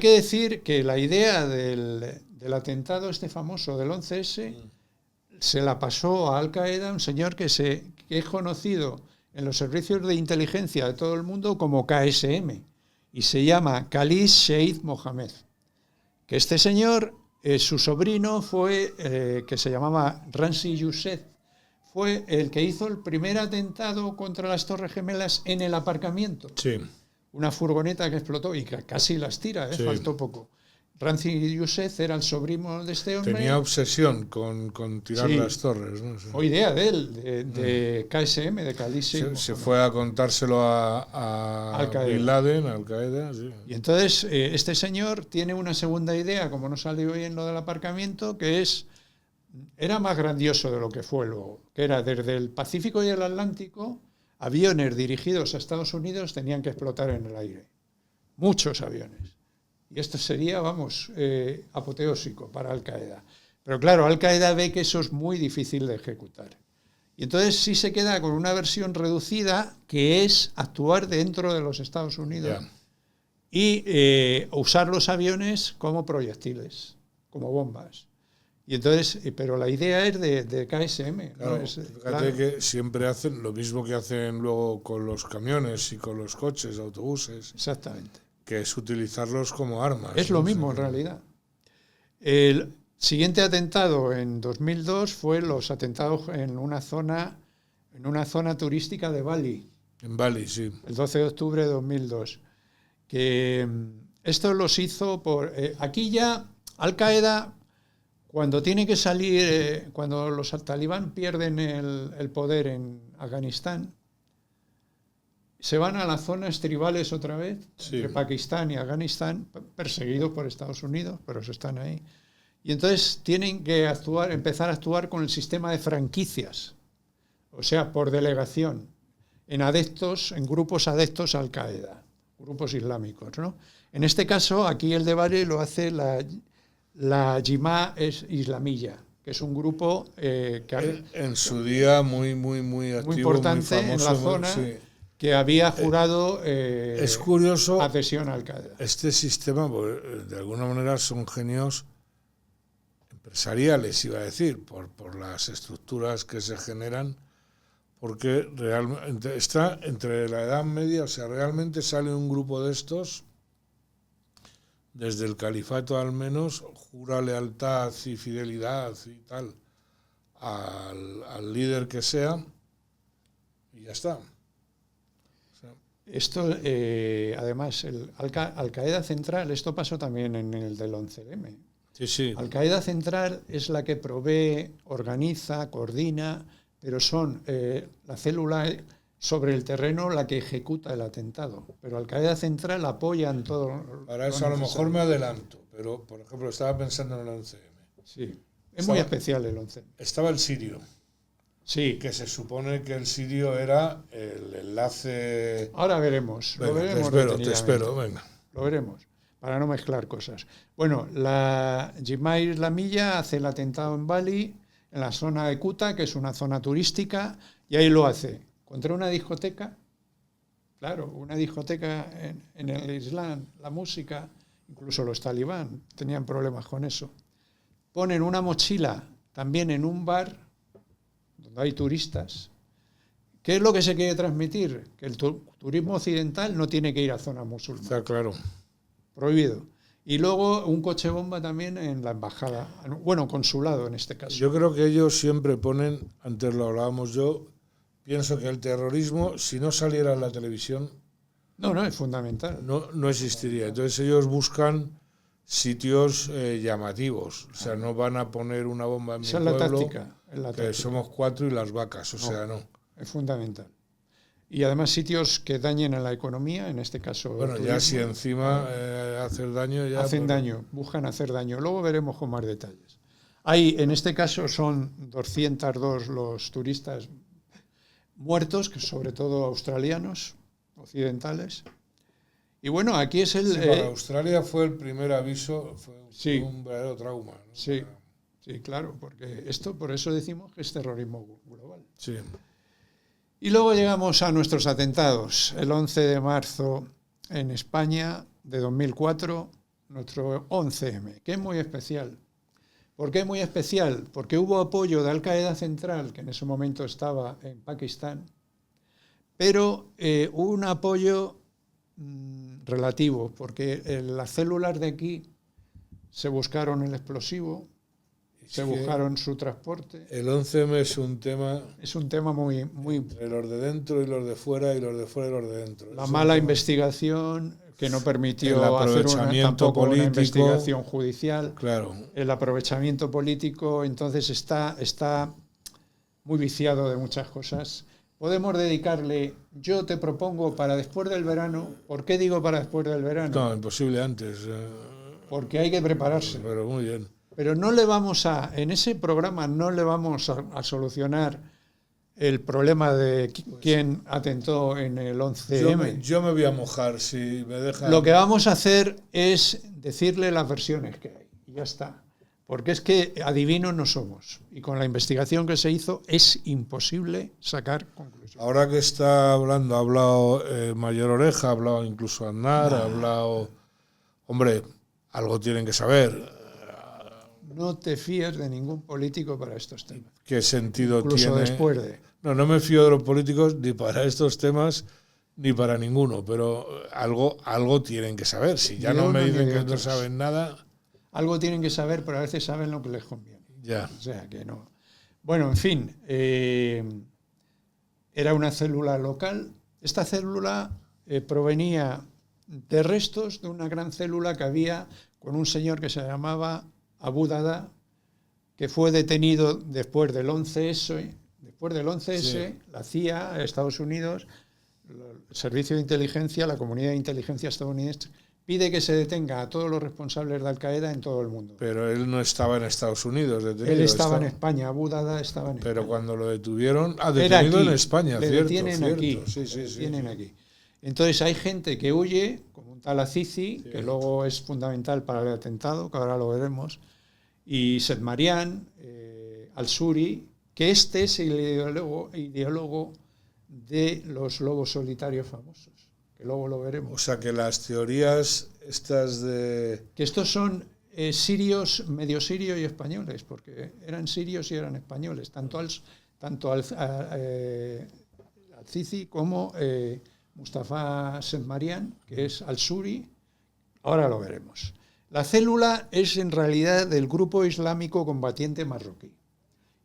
A: que decir que la idea del atentado este famoso del 11S se la pasó a Al Qaeda, un señor que es conocido en los servicios de inteligencia de todo el mundo como KSM, y se llama Khalid Sheikh Mohammed. Que este señor, su sobrino fue, que se llamaba Ramzi Youssef, fue el que hizo el primer atentado contra las Torres Gemelas en el aparcamiento.
B: Sí.
A: Una furgoneta que explotó y que casi las tira, sí. Faltó poco. Ramzi Youssef era el sobrino de este hombre.
B: Tenía obsesión con tirar las torres, ¿no? Sí.
A: O idea de él, de KSM, de Khalid Sheikh.
B: Se fue a contárselo a Bin Laden, Al Qaeda. Sí.
A: Y entonces este señor tiene una segunda idea, como no salió bien lo del aparcamiento, que era más grandioso de lo que fue luego, que era desde el Pacífico y el Atlántico, aviones dirigidos a Estados Unidos tenían que explotar en el aire. Muchos aviones. Y esto sería, apoteósico para Al Qaeda. Pero claro, Al Qaeda ve que eso es muy difícil de ejecutar. Y entonces sí se queda con una versión reducida, que es actuar dentro de los Estados Unidos y usar los aviones como proyectiles, como bombas. Y entonces, pero la idea es de KSM.
B: Claro,
A: ¿no?
B: fíjate que siempre hacen lo mismo que hacen luego con los camiones y con los coches, autobuses.
A: Exactamente.
B: Que es utilizarlos como armas.
A: Es lo mismo en realidad. El siguiente atentado en 2002 fue los atentados en una zona turística de Bali.
B: En Bali, sí.
A: El 12 de octubre de 2002. Que esto los hizo por... aquí ya Al Qaeda... Cuando tiene que salir, cuando los talibán pierden el poder en Afganistán, se van a las zonas tribales otra vez, entre Pakistán y Afganistán, perseguidos por Estados Unidos, pero están ahí. Y entonces tienen que empezar a actuar con el sistema de franquicias, o sea, por delegación, en grupos adeptos a Al Qaeda, grupos islámicos, ¿no? En este caso, aquí el de Bali lo hace la Jimá Islamiyya, que es un grupo que
B: en su día muy activo,
A: muy importante, muy famoso, en la zona, que había jurado
B: es curioso,
A: adhesión a Al Qaeda.
B: Este sistema, de alguna manera, son genios empresariales, iba a decir, por las estructuras que se generan, porque realmente está entre la Edad Media, o sea, realmente sale un grupo de estos. Desde el califato al menos, jura lealtad y fidelidad y tal al líder que sea, y ya está.
A: Esto, además, Al-Qaeda Central, esto pasó también en el del 11M.
B: Sí, sí.
A: Al-Qaeda Central es la que provee, organiza, coordina, pero son la célula sobre el terreno la que ejecuta el atentado. Pero Al-Qaeda Central apoya en todo.
B: Para eso a lo mejor me adelanto, pero por ejemplo estaba pensando en el 11M.
A: Sí, es muy especial el 11M.
B: Estaba el sirio.
A: Sí.
B: Que se supone que el sirio era el enlace...
A: Ahora veremos.
B: Venga,
A: lo veremos
B: te espero, venga.
A: Lo veremos, para no mezclar cosas. Bueno, la Jemaah Islamiyya hace el atentado en Bali, en la zona de Kuta, que es una zona turística, y ahí lo hace. Contra una discoteca, claro, una discoteca en el Islam, la música, incluso los talibán tenían problemas con eso. Ponen una mochila también en un bar donde hay turistas. ¿Qué es lo que se quiere transmitir? Que el turismo occidental no tiene que ir a zonas musulmanas.
B: Está claro.
A: Prohibido. Y luego un coche bomba también en la embajada, bueno, consulado en este caso.
B: Yo creo que ellos siempre ponen, antes lo hablábamos yo, pienso que el terrorismo, si no saliera en la televisión...
A: No, es fundamental.
B: No existiría. Entonces ellos buscan sitios llamativos. O sea, no van a poner una bomba en mi pueblo.
A: Esa es la táctica.
B: Que somos 4 y las vacas, o sea, no.
A: Es fundamental. Y además sitios que dañen a la economía, en este caso...
B: Bueno, turismo, ya si encima hacer daño... ya
A: hacen daño, buscan hacer daño. Luego veremos con más detalles. Hay, en este caso, son 202 los turistas muertos, que sobre todo australianos, occidentales. Y bueno, aquí es el...
B: Sí, para Australia fue el primer aviso, fue un verdadero trauma, ¿no?
A: Sí. Sí, claro, porque por eso decimos que es terrorismo global.
B: Sí.
A: Y luego llegamos a nuestros atentados. El 11 de marzo en España de 2004, nuestro 11M, que es muy especial. ¿Por qué es muy especial? Porque hubo apoyo de Al-Qaeda Central, que en ese momento estaba en Pakistán, pero hubo un apoyo relativo, porque las células de aquí se buscaron el explosivo, se buscaron su transporte.
B: El 11M es un tema...
A: Es un tema muy...
B: Entre los de dentro y los de fuera, y los de fuera y los de dentro.
A: La mala investigación que no permitió hacer tampoco una investigación judicial.
B: Claro.
A: El aprovechamiento político, entonces está muy viciado de muchas cosas. Podemos dedicarle, yo te propongo para después del verano. ¿Por qué digo para después del verano?
B: No, imposible antes.
A: Porque hay que prepararse.
B: Pero muy bien.
A: Pero en ese programa no le vamos a solucionar el problema de quién atentó en el 11M.
B: Yo me voy a mojar si me dejan.
A: Lo que vamos a hacer es decirle las versiones que hay. Y ya está. Porque es que adivinos no somos. Y con la investigación que se hizo es imposible sacar conclusiones.
B: Ahora que está hablando, ha hablado Mayor Oreja, ha hablado incluso Aznar, ha hablado... Hombre, algo tienen que saber.
A: No te fíes de ningún político para estos temas.
B: ¿Qué sentido
A: incluso
B: tiene?
A: Después de...
B: No me fío de los políticos ni para estos temas ni para ninguno, pero algo tienen que saber. Si ya no me dicen que no saben nada...
A: Algo tienen que saber, pero a veces saben lo que les conviene.
B: Ya.
A: O sea, que no. Bueno, en fin, era una célula local. Esta célula provenía de restos de una gran célula que había con un señor que se llamaba Abu Dada, que fue detenido después del 11S. Después del 11S, sí. La CIA, Estados Unidos, el Servicio de Inteligencia, la Comunidad de Inteligencia estadounidense, pide que se detenga a todos los responsables de Al-Qaeda en todo el mundo.
B: Pero él no estaba en Estados Unidos detenido.
A: Él estaba en España, Abu Dada estaba en España.
B: Pero cuando lo detuvieron... detenido en España,
A: le
B: cierto.
A: Detienen
B: cierto.
A: Aquí,
B: sí.
A: Detienen aquí. Entonces hay gente que huye, como un tal Azizi, que luego es fundamental para el atentado, que ahora lo veremos, y Sedmarian, Al-Suri, que este es el ideólogo de los lobos solitarios famosos, que luego lo veremos.
B: O sea que las teorías estas de...
A: Que estos son sirios, medio sirios y españoles, porque eran sirios y eran españoles, tanto Al-Sisi como Mustafa Sedmarian, que es Al-Suri, ahora lo veremos. La célula es en realidad del grupo islámico combatiente marroquí.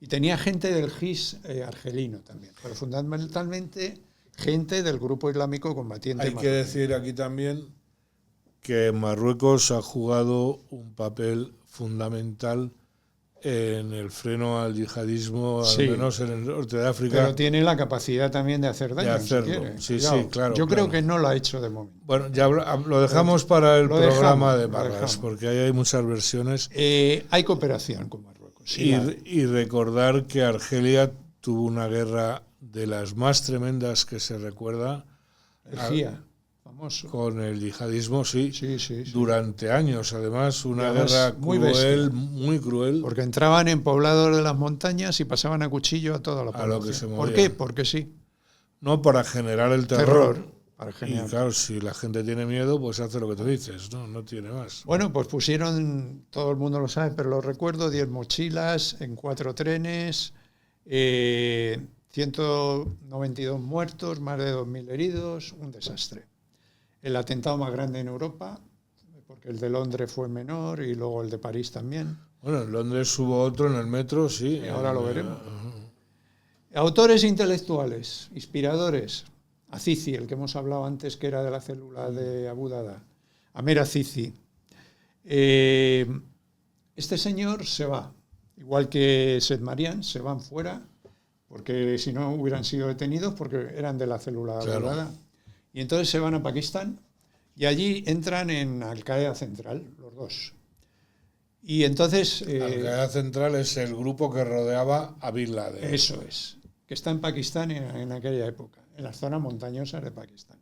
A: Y tenía gente del GIS argelino también, pero fundamentalmente gente del grupo islámico combatiente.
B: Hay que decir aquí también que Marruecos ha jugado un papel fundamental en el freno al yihadismo,
A: sí,
B: al menos en el norte de África.
A: Pero tiene la capacidad también de hacer daño,
B: de hacerlo.
A: si quiere.
B: Sí, sí, claro.
A: Yo creo que no lo ha hecho de momento.
B: Bueno, ya lo dejamos para el programa de Marras, porque ahí hay muchas versiones.
A: Hay cooperación con Marruecos.
B: Sí, y recordar que Argelia tuvo una guerra de las más tremendas que se recuerda.
A: Famoso.
B: Con el yihadismo, sí.
A: Sí.
B: Durante años, además, una guerra muy cruel.
A: Porque entraban en poblados de las montañas y pasaban a cuchillo a toda la población.
B: A lo que se movía.
A: ¿Por qué? Porque sí.
B: No, para generar el terror.
A: Y
B: claro, si la gente tiene miedo, pues hace lo que tú dices, no tiene más.
A: Bueno, pues pusieron, todo el mundo lo sabe, pero lo recuerdo, 10 mochilas en 4 trenes, 192 muertos, más de 2.000 heridos, un desastre. El atentado más grande en Europa, porque el de Londres fue menor y luego el de París también.
B: Bueno, en Londres hubo otro en el metro, sí.
A: Y ahora lo veremos. Autores intelectuales, inspiradores. Azizi, el que hemos hablado antes, que era de la célula de Abu Dada. Amer Azizi. Este señor se va, igual que Seth Marian, se van fuera, porque si no hubieran sido detenidos, porque eran de la célula de Abu Dada. Y entonces se van a Pakistán y allí entran en Al-Qaeda Central, los dos. Y entonces...
B: Al-Qaeda Central es el grupo que rodeaba a Bin Laden.
A: Eso es, que está en Pakistán en aquella época, en las zonas montañosas de Pakistán.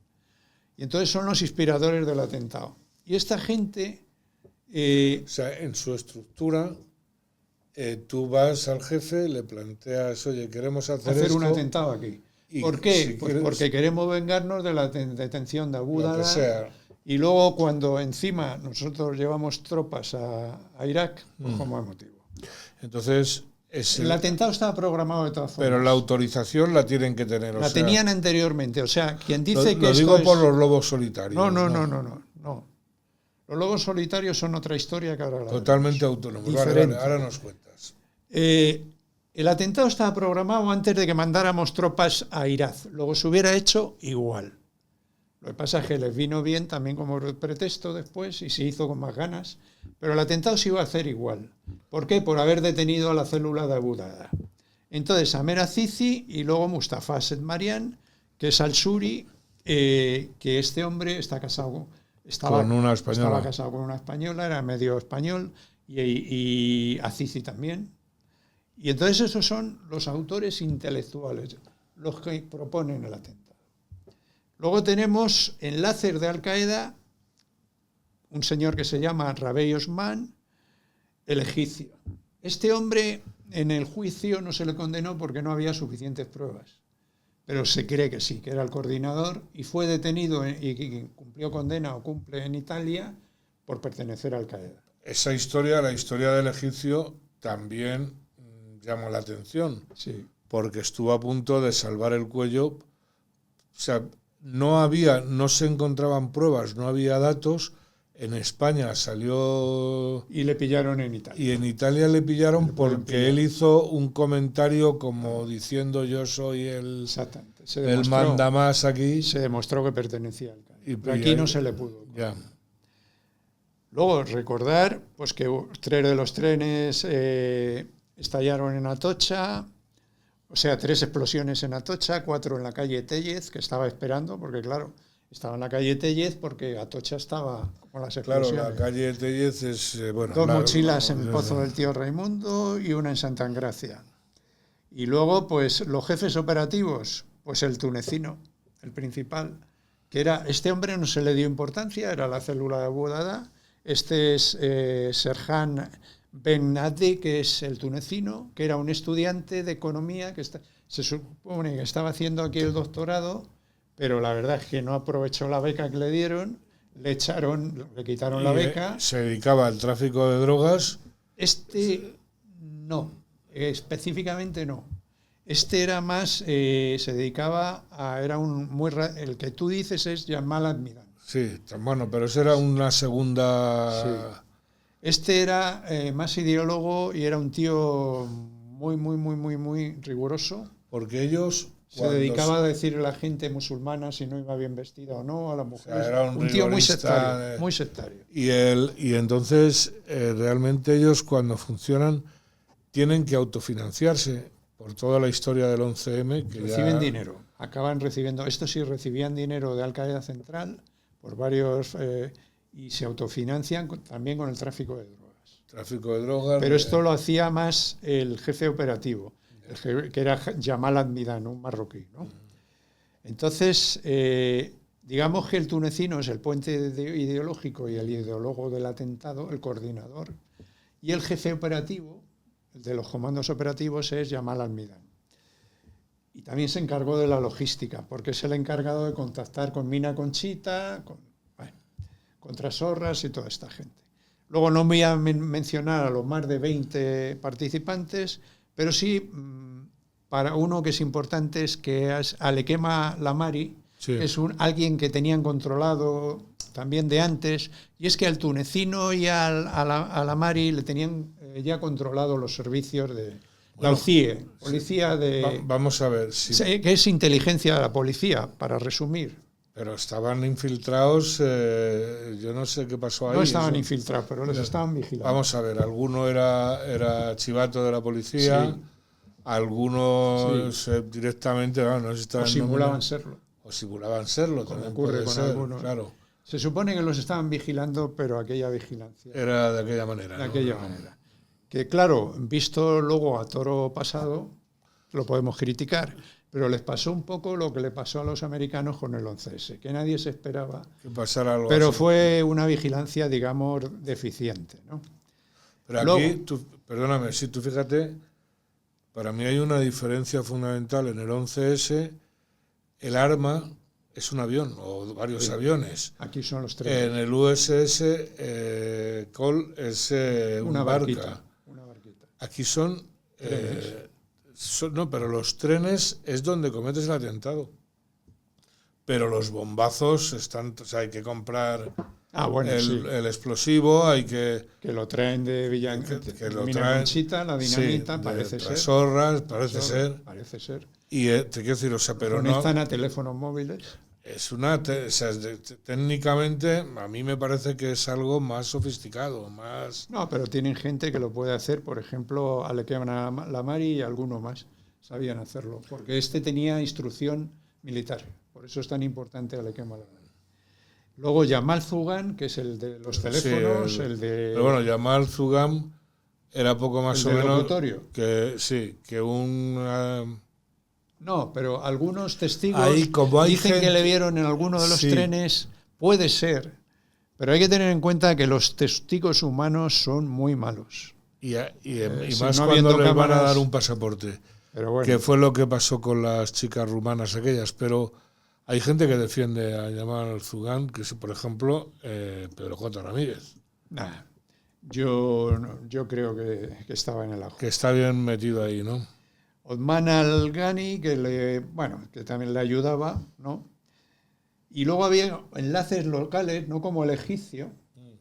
A: Y entonces son los inspiradores del atentado. Y esta gente...
B: o sea, en su estructura, tú vas al jefe, le planteas, oye, queremos hacer
A: un atentado aquí. ¿Por qué?
B: Si
A: pues porque queremos vengarnos de la detención de Abu Dada. Y luego cuando encima nosotros llevamos tropas a Irak, pues como motivo.
B: Entonces...
A: El atentado estaba programado de todas formas.
B: Pero la autorización la tienen que tener.
A: La tenían anteriormente. O sea, quien dice que
B: lo digo por los lobos solitarios.
A: No. Los lobos solitarios son otra historia que ahora la
B: totalmente autónomos. Vale, ahora nos cuentas.
A: El atentado estaba programado antes de que mandáramos tropas a Irak. Luego se hubiera hecho igual. Lo que pasa es que les vino bien también como pretexto después y se hizo con más ganas. Pero el atentado se iba a hacer igual. ¿Por qué? Por haber detenido a la célula de Abu Dada. Entonces, Amer Azizi y luego Mustafa Seth Marian, que es al-Shuri, que este hombre está casado
B: con una española.
A: Estaba casado con una española, era medio español, y Azizi también. Y entonces esos son los autores intelectuales, los que proponen el atentado. Luego tenemos enlaces de Al-Qaeda, un señor que se llama Rabey Osman, el egipcio. Este hombre en el juicio no se le condenó porque no había suficientes pruebas, pero se cree que sí, que era el coordinador y fue detenido y cumplió condena o cumple en Italia por pertenecer a Al-Qaeda.
B: Esa historia, la historia del egipcio, también llama la atención,
A: sí,
B: porque estuvo a punto de salvar el cuello. O sea, no se encontraban pruebas, no había datos. En España salió...
A: Y le pillaron en Italia.
B: Y en Italia le pillaron porque él hizo un comentario como diciendo yo soy el mandamás aquí.
A: Se demostró que pertenecía al Qaeda. Pero aquí no se le pudo.
B: Ya.
A: Luego recordar pues que 3 de los trenes estallaron en Atocha. O sea, 3 explosiones en Atocha, 4 en la calle Tellez, que estaba esperando, porque claro... Estaba en la calle Tellez porque Atocha estaba con las explosiones.
B: Claro, la calle Tellez es...
A: 2 mochilas en el Pozo del Tío Raimundo y una en Santa Engracia. Y luego, pues, los jefes operativos, pues el tunecino, el principal, que era... Este hombre no se le dio importancia, era la célula de Abu Dada. Este es Serhan Ben Nadi, que es el tunecino, que era un estudiante de economía, que se supone que estaba haciendo aquí el doctorado... Pero la verdad es que no aprovechó la beca que le dieron, le quitaron la beca.
B: ¿Se dedicaba al tráfico de drogas?
A: No, específicamente no. Este era más, se dedicaba a, el que tú dices es Jamal Admiral.
B: Sí, bueno, pero eso era una segunda...
A: Sí. Este era más ideólogo y era un tío muy riguroso.
B: Porque ellos...
A: Se dedicaba a decirle a la gente musulmana si no iba bien vestida o no, a las mujeres.
B: O sea, era un
A: tío muy sectario, muy sectario.
B: Y entonces, realmente ellos cuando funcionan tienen que autofinanciarse por toda la historia del 11M. Que
A: reciben dinero, acaban recibiendo, estos sí recibían dinero de Al Qaeda Central por varios, y se autofinancian también con el tráfico de drogas.
B: Tráfico de drogas.
A: Pero esto lo hacía más el jefe operativo, que era Jamal Admidan, un marroquí, ¿no? Entonces, digamos que el tunecino es el puente ideológico y el ideólogo del atentado, el coordinador, y el jefe operativo, el de los comandos operativos, es Jamal Admidan. Y también se encargó de la logística, porque es el encargado de contactar con Mina Conchita, con Trasorras y toda esta gente. Luego no voy a mencionar a los más de 20 participantes, pero sí, para uno que es importante, es que es Alekema Lamari, sí. Es alguien que tenían controlado también de antes, y es que al tunecino y a Lamari le tenían ya controlado los servicios de la UCIE, policía de...
B: Vamos a ver.
A: Que es inteligencia de la policía, para resumir.
B: Pero estaban infiltrados, yo no sé qué pasó ahí.
A: No estaban infiltrados, pero los estaban vigilando.
B: Vamos a ver, alguno era chivato de la policía, sí. Algunos directamente, no sé si estaban...
A: O simulaban serlo.
B: O simulaban serlo, también
A: ocurre con algunos.
B: Claro.
A: Se supone que los estaban vigilando, pero aquella vigilancia...
B: Era de aquella manera.
A: De aquella manera. Que claro, visto luego a toro pasado, lo podemos criticar. Pero les pasó un poco lo que le pasó a los americanos con el 11S, que nadie se esperaba.
B: Que pasara algo
A: pero
B: así.
A: Fue una vigilancia, digamos, deficiente, ¿no?
B: Pero aquí, perdóname, si tú fíjate, para mí hay una diferencia fundamental. En el 11S, el arma es un avión o varios aviones.
A: Aquí son los tres.
B: En el USS, Cole es una barca.
A: Una barquita.
B: Aquí son... no, pero los trenes es donde cometes el atentado. Pero los bombazos están... O sea, hay que comprar el explosivo, hay que...
A: Que lo traen de Conchita, la dinamita,
B: sí,
A: parece ser.
B: Zorras, parece ser.
A: Parece ser.
B: Y te quiero decir, o sea, pero no...
A: Están a teléfonos móviles.
B: Es o sea, técnicamente a mí me parece que es algo más sofisticado, más...
A: No, pero tienen gente que lo puede hacer, por ejemplo, Alekema Lamari y alguno más sabían hacerlo, porque este tenía instrucción militar, por eso es tan importante Alekema Lamari. Luego Jamal Zugan, que es el de los teléfonos,
B: sí,
A: el de...
B: Pero bueno, Jamal Zugan era poco más o menos...
A: locutorio.
B: Que un...
A: No, pero algunos testigos
B: dicen
A: que le vieron en alguno de los trenes, puede ser, pero hay que tener en cuenta que los testigos humanos son muy malos.
B: Y más no cuando les van a dar un pasaporte,
A: pero bueno.
B: Que fue lo que pasó con las chicas rumanas aquellas, pero hay gente que defiende a Jamal Zugan, que es, por ejemplo, Pedro J. Ramírez.
A: Nah, yo creo que estaba en el ajo.
B: Que está bien metido ahí, ¿no?
A: Othman Al-Ghani, que también le ayudaba, ¿no? Y luego había enlaces locales, no como el egipcio,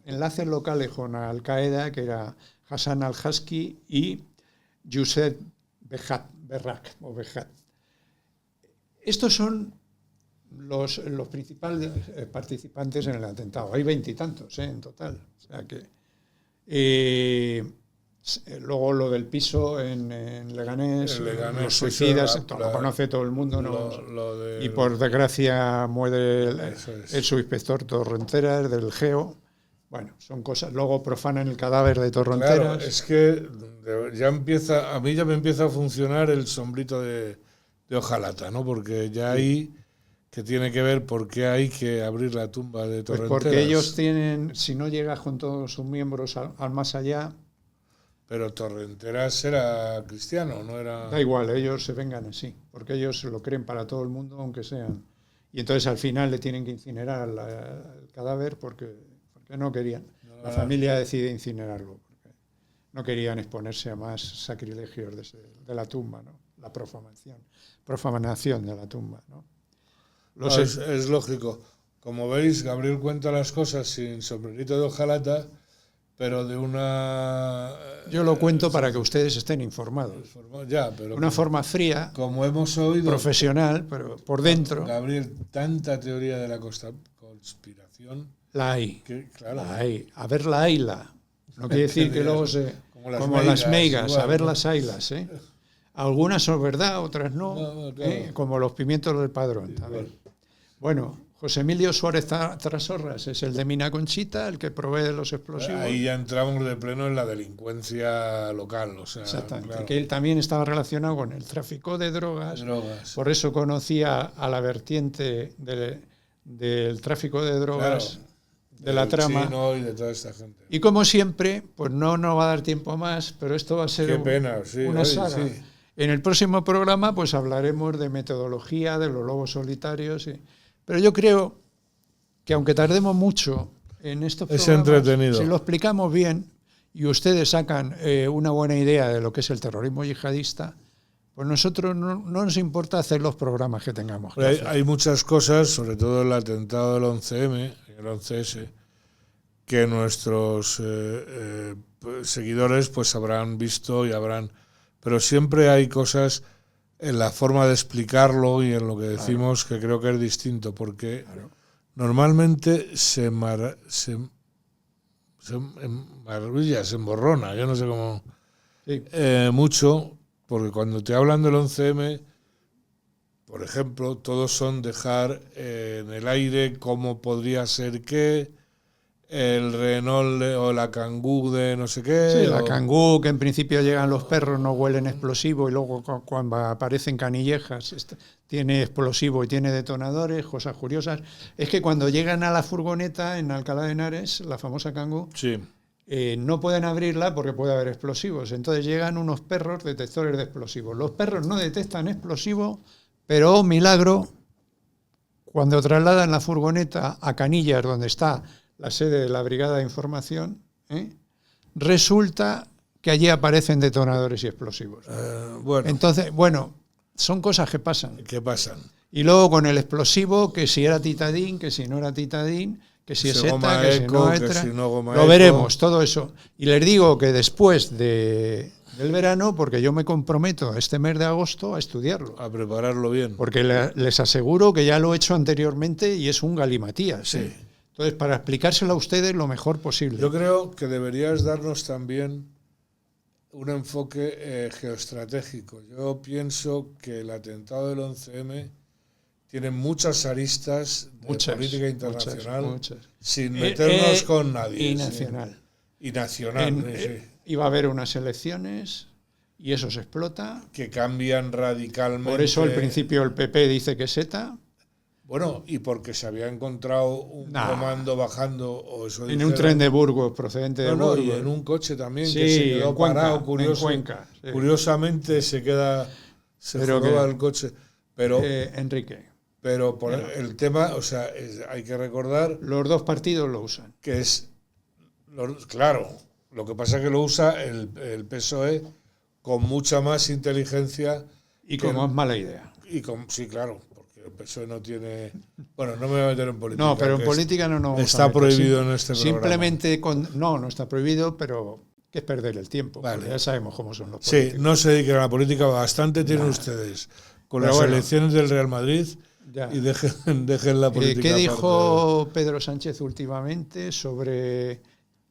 A: enlaces locales con Al-Qaeda, que era Hassan al-Haski y Youssef Berrak. Estos son los principales participantes en el atentado. Hay 20 y tantos en total. O sea que... luego lo del piso en Leganés, los suicidas, lo conoce todo el mundo, ¿no? Y por desgracia muere el subinspector Torrenteras del GEO. Bueno, son cosas. Luego profanan el cadáver de Torrenteras.
B: Claro, es que a mí ya me empieza a funcionar el sombrito de hojalata, ¿no? Porque ya ahí que tiene que ver por qué hay que abrir la tumba de Torrenteras.
A: Pues porque ellos tienen, si no llegas con todos sus miembros al más allá.
B: Pero Torrenteras era cristiano, no era...
A: Da igual, ellos se vengan así, porque ellos lo creen para todo el mundo, aunque sean... Y entonces al final le tienen que incinerar el cadáver porque no querían. La familia decide incinerarlo, porque no querían exponerse a más sacrilegios de la tumba, ¿no? La profanación de la tumba, ¿no?
B: Es lógico. Como veis, Gabriel cuenta las cosas sin sombrerito de hojalata Pero de una...
A: Yo lo cuento para que ustedes estén informados.
B: Ya, pero
A: una forma fría,
B: como hemos oído,
A: profesional, pero por dentro.
B: Gabriel, tanta teoría de la conspiración.
A: La hay.
B: Que, claro,
A: la hay. A ver, la hayla. No quiere decir que luego se... Como las meigas, igual, a ver, ¿no? Las haylas, ¿eh? Algunas son verdad, otras no. Claro. Como los pimientos del Padrón. A ver. Bueno, José Emilio Suárez Trasorras es el de Mina Conchita, el que provee de los explosivos.
B: Ahí ya entramos de pleno en la delincuencia local. O sea,
A: exactamente,
B: claro.
A: que él también estaba relacionado con el tráfico de drogas. Por eso conocía a la vertiente del tráfico de drogas, claro, de la trama.
B: Chino y de toda esta gente.
A: Y como siempre, pues no va a dar tiempo más, pero esto va a ser una saga. Sí. En el próximo programa pues hablaremos de metodología, de los lobos solitarios. Pero yo creo que aunque tardemos mucho en estos programas,
B: es entretenido.
A: Si lo explicamos bien y ustedes sacan una buena idea de lo que es el terrorismo yihadista, pues nosotros no nos importa hacer los programas que tengamos que hacer.
B: Hay muchas cosas, sobre todo el atentado del 11M, el 11S, que nuestros seguidores pues habrán visto y habrán... Pero siempre hay cosas en la forma de explicarlo y en lo que decimos, claro, que creo que es distinto, porque claro, normalmente se emborrona, yo no sé cómo... Sí. Mucho, porque cuando te hablan del 11M, por ejemplo, todos son dejar en el aire cómo podría ser que el Renault o la Kangoo de no sé qué.
A: Sí, la Kangoo, que en principio llegan los perros, no huelen explosivo, y luego cuando aparecen canillejas tiene explosivo y tiene detonadores, cosas curiosas. Es que cuando llegan a la furgoneta en Alcalá de Henares, la famosa Kangoo,
B: sí,
A: no pueden abrirla porque puede haber explosivos. Entonces llegan unos perros detectores de explosivos. Los perros no detectan explosivos, pero, oh milagro, cuando trasladan la furgoneta a Canillas, donde está la sede de la Brigada de Información, resulta que allí aparecen detonadores y explosivos.
B: Bueno.
A: Entonces, bueno, son cosas que pasan.
B: ¿Qué pasan?
A: Y luego con el explosivo, que si era titadín, que si no era titadín, que si es ETA, que si no ETA, lo veremos, todo eso. Y les digo que después del verano, porque yo me comprometo este mes de agosto a estudiarlo.
B: A prepararlo bien.
A: Porque les aseguro que ya lo he hecho anteriormente y es un galimatías.
B: Sí.
A: Entonces, para explicárselo a ustedes lo mejor posible.
B: Yo creo que deberías darnos también un enfoque geoestratégico. Yo pienso que el atentado del 11M tiene muchas aristas de política internacional,
A: muchas.
B: Sin meternos con nadie.
A: Y nacional.
B: Sí. Y nacional. Sí.
A: Iba a haber unas elecciones y eso se explota.
B: Que cambian radicalmente.
A: Por eso al principio el PP dice que es ETA.
B: Bueno, y porque se había encontrado un comando bajando, o eso
A: en
B: dijeron,
A: un tren de Burgos, procedente de Burgos.
B: Y en un coche también,
A: sí,
B: que se quedó parado,
A: Cuenca, sí.
B: Curiosamente se roba el coche. Pero,
A: Enrique.
B: Pero por el tema, o sea, hay que recordar...
A: Los dos partidos lo usan.
B: Que es... Claro, lo que pasa es que lo usa el PSOE con mucha más inteligencia...
A: Y con más mala idea.
B: Sí, claro. El PSOE no tiene... Bueno, no me voy a meter en política.
A: No, pero en política no
B: está prohibido en este programa.
A: Simplemente no está prohibido, pero que es perder el tiempo. Vale. Ya sabemos cómo son los políticos.
B: Sí, no se dediquen a la política, bastante tienen ustedes con pero las elecciones del Real Madrid y dejen la política.
A: ¿Qué dijo Pedro Sánchez últimamente sobre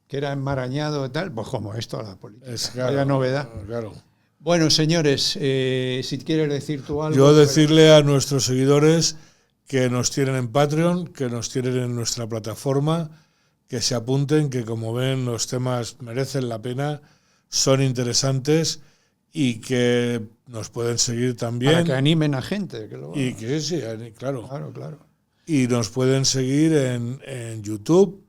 A: que era enmarañado y tal? Pues como esto a la política.
B: Es claro,
A: vaya novedad.
B: Claro.
A: Bueno, señores, si quieres decir tú algo...
B: Yo decirle a nuestros seguidores que nos tienen en Patreon, que nos tienen en nuestra plataforma, que se apunten, que como ven los temas merecen la pena, son interesantes y que nos pueden seguir también.
A: Para que animen a gente.
B: Y que sí, claro.
A: Claro.
B: Y nos pueden seguir en YouTube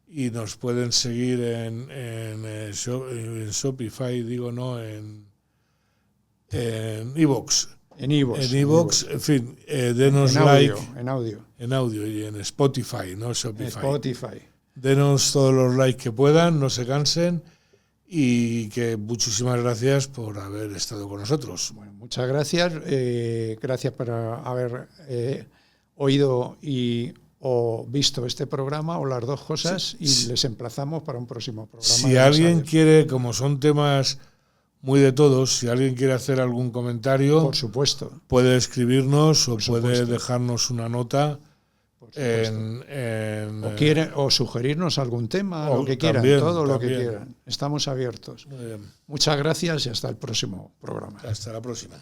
B: y nos pueden seguir en Shopify, en iVoox.
A: En
B: iVoox, en fin, denos like.
A: En audio.
B: En audio y en Spotify, no Shopify.
A: Spotify.
B: Denos todos los likes que puedan, no se cansen y que muchísimas gracias por haber estado con nosotros.
A: Bueno, muchas gracias. Gracias por haber oído y o visto este programa, o las dos cosas, y les emplazamos para un próximo programa.
B: Si alguien quiere, como son temas muy de todos, si alguien quiere hacer algún comentario,
A: por supuesto,
B: puede escribirnos o puede dejarnos una nota
A: o sugerirnos algún tema, lo que quieran, lo que quieran. Estamos abiertos.
B: Muy bien.
A: Muchas gracias y hasta el próximo programa.
B: Hasta la próxima.